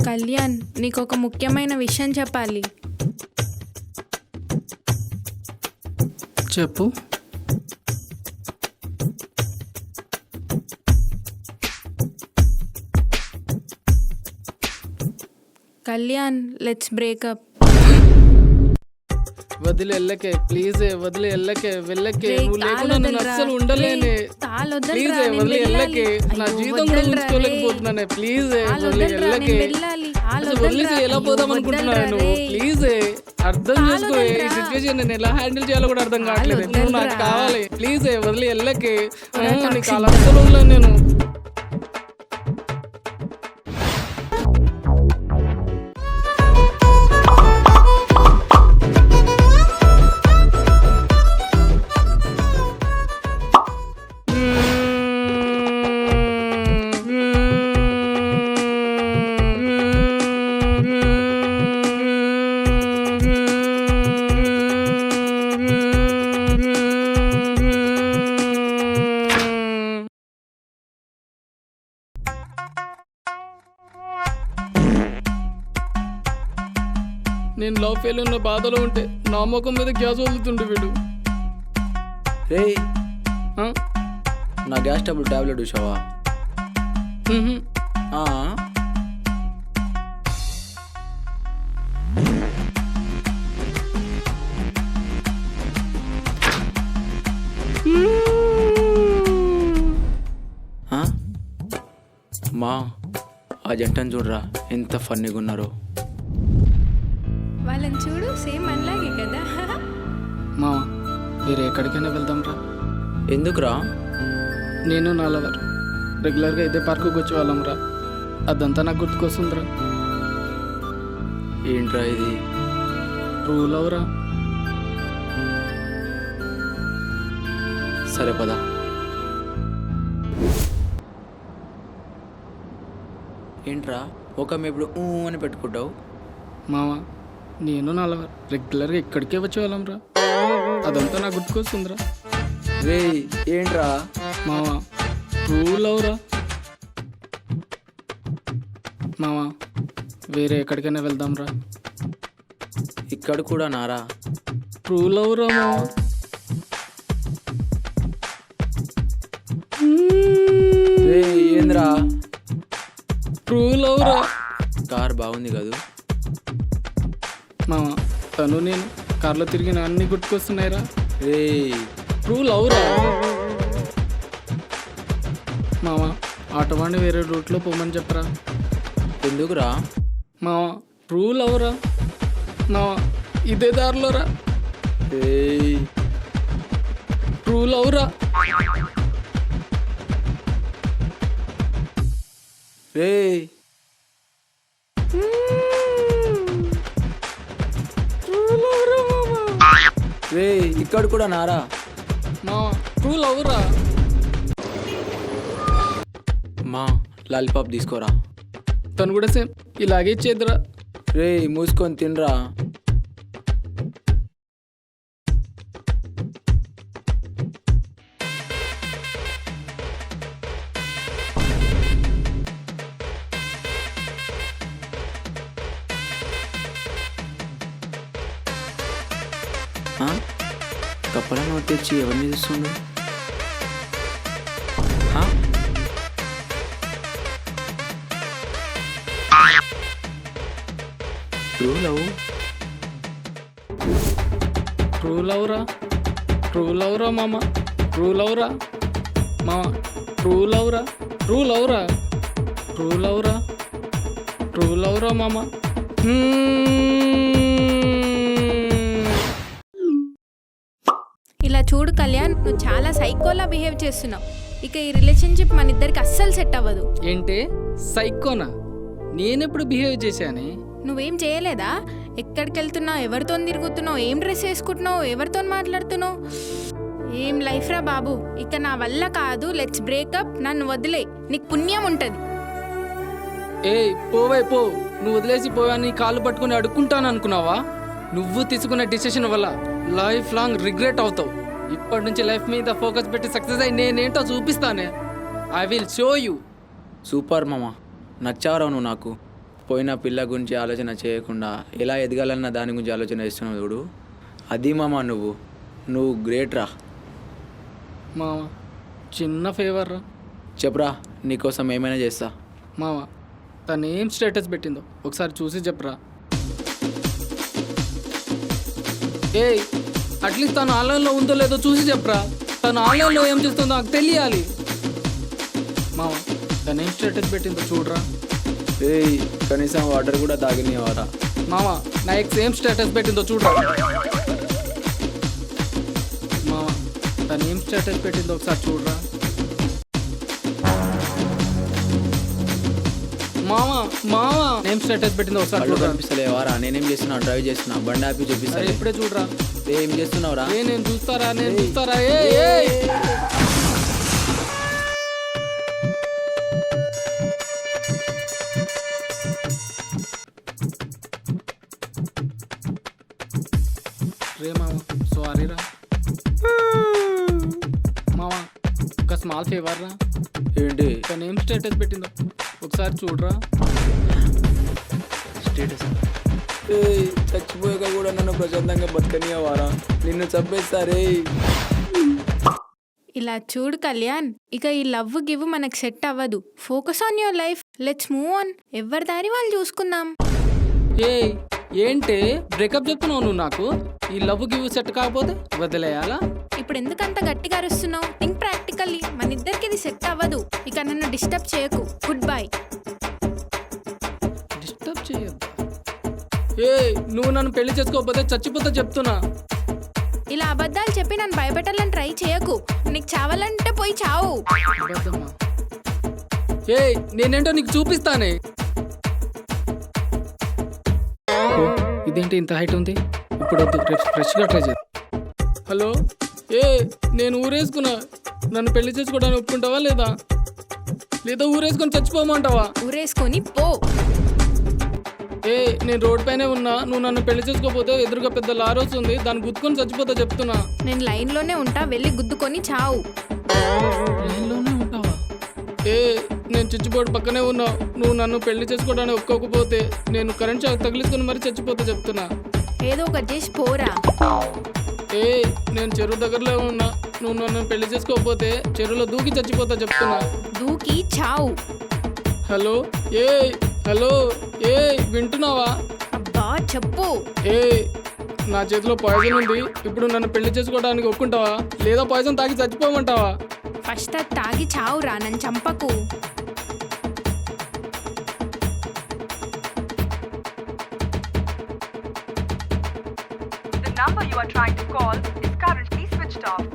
కళ్యాణ్, నీకు ఒక ముఖ్యమైన విషయం చెప్పాలి. చెప్పు. Kalyan, let's breakup. వదిలి వెళ్ళకే ప్లీజ్, వదిలి వెళ్ళకే వెళ్ళకే, నువ్వు లేకుండా నేను అస్సలు ఉండలేనే. ప్లీజ్ వదిలి వెళ్ళకే, నా జీవితం కూడా ఉంచుకోలేకపోతున్నానే. ప్లీజ్ వదిలి వెళ్ళకే. వదిలేసి ఎలా పోదాం అనుకుంటున్నాను నువ్వు? ప్లీజ్ అర్థం చేసుకో, ఈ సిచ్యువేషన్ నేను ఎలా హ్యాండిల్ చేయాలో కూడా అర్థం కావట్లేదు. నువ్వు నాకు కావాలి. ప్లీజ్ వదిలి వెళ్ళకే, నీకు అలా అస్సలు ఉండలేను నేను. నేను లవ్ ఫెయిల్ ఉన్న బాధలో ఉంటే నా ముఖం మీద గ్యాస్ వదులుతుండే వీడు. రే, నా గ్యాస్ ట్యాబ్లెట్ చూసావా? మా ఆ జంటను చూడరా ఎంత ఫన్నీగా ఉన్నారో. వాళ్ళని చూడు, సేమ్ మనలాగే కదా. మా మీరు ఎక్కడికైనా వెళ్దాం రా. ఎందుకురా? నేను నా లవర్ రెగ్యులర్గా ఇదే పార్కుకి వచ్చే వాళ్ళం రా. అదంతా నాకు గుర్తుకొస్తుందిరా. ఏంట్రా ఇది? ట్రూ లవ్ రా. సరే పద. ఏంట్రా ఒక ఇప్పుడు అని పెట్టుకుంటావు? మామ, నేను నా లవర్ రెగ్యులర్గా ఇక్కడికే వచ్చేవాళ్ళం రా. అదంతా నాకు గుర్తుకొస్తుందిరా. రే ఏంట్రా? మామ ట్రూ లవ్ రా. మామ వేరే ఎక్కడికైనా వెళ్దాం రా. ఇక్కడ కూడా నారా? ట్రూ లవ్ రా మామ. రే ఏంద్రా? ట్రూ లవ్ రా. కార్ బాగుంది కదూ మామ, తను నేను కార్లో తిరిగిన అన్ని గుర్తుకొస్తున్నాయిరా. రే ట్రూ లవ్ రా. మామ ఆటో వాడిని వేరే రూట్లో పోమని చెప్పరా. ఎందుకురా? మామ ట్రూ లవ్ రా. మామ ఇదే దారిలో రా. ట్రూ లవ్ రా. రే రే ఇక్కడ కూడా నారా? మామ ట్రూ లవ్ రా. మా లాలీపాప్ తీసుకోరా. తను కూడా సేమ్ ఇలాగే ఇచ్చేద్దురా. రే మూసుకొని తినరా. కప్పలను వచ్చి ఎవరిని చూస్తుండు? True love. ట్రూ లవ్ రా. ట్రూ లవ్ రా మామ. ట్రూ లవ్ రా మామ. ట్రూ లవ్ రా. ట్రూ లవ్ రా. ట్రూ లవ్ రా. ట్రూ లవ్ రా మామ. ఇలా చూడు కళ్యాణ్, నువ్వు చాలా సైకోలా బిహేవ్ చేస్తున్నావు. ఇక ఈ రిలేషన్షిప్ మన ఇద్దరికి అస్సలు సెట్ అవ్వదు. ఏంటి సైకోనా? నేనెప్పుడు బిహేవ్ చేశానే? నువ్వేం చేయలేదా? ఎక్కడికి వెళ్తున్నావు, ఎవరితో తిరుగుతున్నావు, ఏం డ్రెస్ వేసుకుంటున్నావు, ఎవరితో మాట్లాడుతున్నావు? ఏం లైఫ్ రా బాబు. ఇక నా వల్ల కాదు, లెట్స్ బ్రేకప్. నన్ను వదిలే, నీకు పుణ్యం ఉంటుంది. ఏయ్ పోవే పో. నువ్వు వదిలేసి పోవని కాళ్ళు పట్టుకుని అడుక్కుంటాను అనుకున్నావా? నువ్వు తీసుకున్న డిసిషన్ వల్ల లైఫ్ లాంగ్ రిగ్రెట్ అవుతావు. ఇప్పటి నుంచి లైఫ్ మీద ఫోకస్ పెట్టి సక్సెస్ అయ్యి నేనేంటో చూపిస్తానే. I will show you. Super మామ, నచ్చారావు నువ్వు నాకు. పోయిన పిల్ల గురించి ఆలోచన చేయకుండా ఎలా ఎదగాలన్న దాని గురించి ఆలోచన చేస్తున్నావు చూడు, అది మామ నువ్వు గ్రేట్ రా. మామ చిన్న ఫేవర్ రా. చెప్పురా, నీకోసం ఏమైనా చేస్తా. మామ తను ఏం స్టేటస్ పెట్టిందో ఒకసారి చూసి చెప్పరా. ఏయ్ అట్లీస్ట్ తను ఆన్లైన్లో ఉందో లేదో చూసి చెప్పరా. తను ఆన్లైన్లో ఏం చేస్తుందో నాకు తెలియాలి. మామ తను ఏం స్టేటస్ పెట్టిందో చూడరా. ఏయ్ కనీసం వాటర్ కూడా తాగినవారా? మామ నా ఎక్స్ ఏం స్టేటస్ పెట్టిందో చూడరా. మామ తను ఏం స్టేటస్ పెట్టిందో ఒకసారి చూడరా. మామ మామ ఏం స్టేటస్ పెట్టిందో ఒకసారి కళ్ళు చూడరా. కనిపిస్తలేవారా? నేనేం చేస్తున్నా? డ్రైవ్ చేస్తున్నా, బండి ఆపి చూపిస్తా. అరే ఇప్పుడే చూడరా. ఏం చేస్తున్నావురా? నేను చూస్తారా. ఏయ్ రే మామ సారీ రా. మామ ఒక స్మాల్ ఫేవర్ రా. ఏంటి తను ఏం స్టేటస్ పెట్టిందో ఒకసారి చూడరా. స్టేటస్? చచ్చిపోయాక కూడా నన్ను ప్రశాంతంగా బతకనియవారా? నిన్ను చంపేస్తారే. ఇలా చూడు కళ్యాణ్, ఇక ఈ లవ్ గివ్ మనకు సెట్ అవ్వదు. Focus on your life, let's move on. ఎవరి దారి వాళ్ళు చూసుకుందాం. ఏయ్ ఏంటి బ్రేకప్ చెప్తున్నావు నువ్వు నాకు? ఈ లవ్ గివ్ సెట్ కాకపోతే వదిలేయాలా? ఇప్పుడు ఎందుకంత గట్టిగా అరుస్తున్నావు? Think practically. మన ఇద్దరికి ఇది సెట్ అవ్వదు. ఇక నన్ను డిస్టర్బ్ చేయకు. Good bye. డిస్టర్బ్ చేయొద్దు. ఏయ్ నువ్వు నన్ను పెళ్లి చేసుకోకపోతే చచ్చిపోతా చెప్తున్నా. ఇలా అబద్ధాలు చెప్పి నన్ను భయపెట్టాలని ట్రై చేయకు. నీకు చావాలంటే పోయి చావు. అబద్ధమా? ఏయ్ నేనేంటో నీకు చూపిస్తానే. ఓ, ఇదేంటి ఇంత హైట్ ఉంది? ఇప్పుడు వద్దు, రేపు ఫ్రెష్గా ట్రై చేద్దాం. హలో ఏ నేను ఊరేసుకున్నా. నన్ను పెళ్లి చేసుకోవడానికి ఒప్పుకుంటావా లేదా ఊరేసుకొని చచ్చిపోమంటావా? ఊరేసుకొని పో. ఏ నేను రోడ్ పైనే ఉన్నా. నువ్వు నన్ను పెళ్లి చేసుకోకపోతే ఎదురుగా పెద్ద లారీ వస్తుంది, దాన్ని గుద్దుకొని చచ్చిపోతా చెప్తున్నా. నేను లైన్లోనే ఉంటా, వెళ్ళి గుద్దుకొని చావు. లైన్లోనే ఉంటావా? ఏ నేను చిచ్చుబోర్డు పక్కనే ఉన్నా. నువ్వు నన్ను పెళ్లి చేసుకోవడానికి ఒప్పుకోకపోతే నేను కరెంట్ షాక్ తగిలించుకొని మరి చచ్చిపోతా చెప్తున్నా. ఏదో ఒకటి చేసి పోరా. ఏ నేను చెరువు దగ్గరలో ఉన్నా. నువ్వు నన్ను పెళ్లి చేసుకోకపోతే చెరువులో దూకి చచ్చిపోతా చెప్తున్నా. దూకి చావు. హలో హలో ఏ వింటున్నావా? అబ్బా చెప్పు. ఏ నా చేతిలో పాయిజన్ ఉంది. ఇప్పుడు నన్ను పెళ్లి చేసుకోవడానికి ఒప్పుకుంటావా లేదా పాయిజన్ తాగి చచ్చిపోమంటావా? ఫస్ట్ అది తాగి చావురా, నన్ను చంపకు. The number you are trying to call is currently switched off.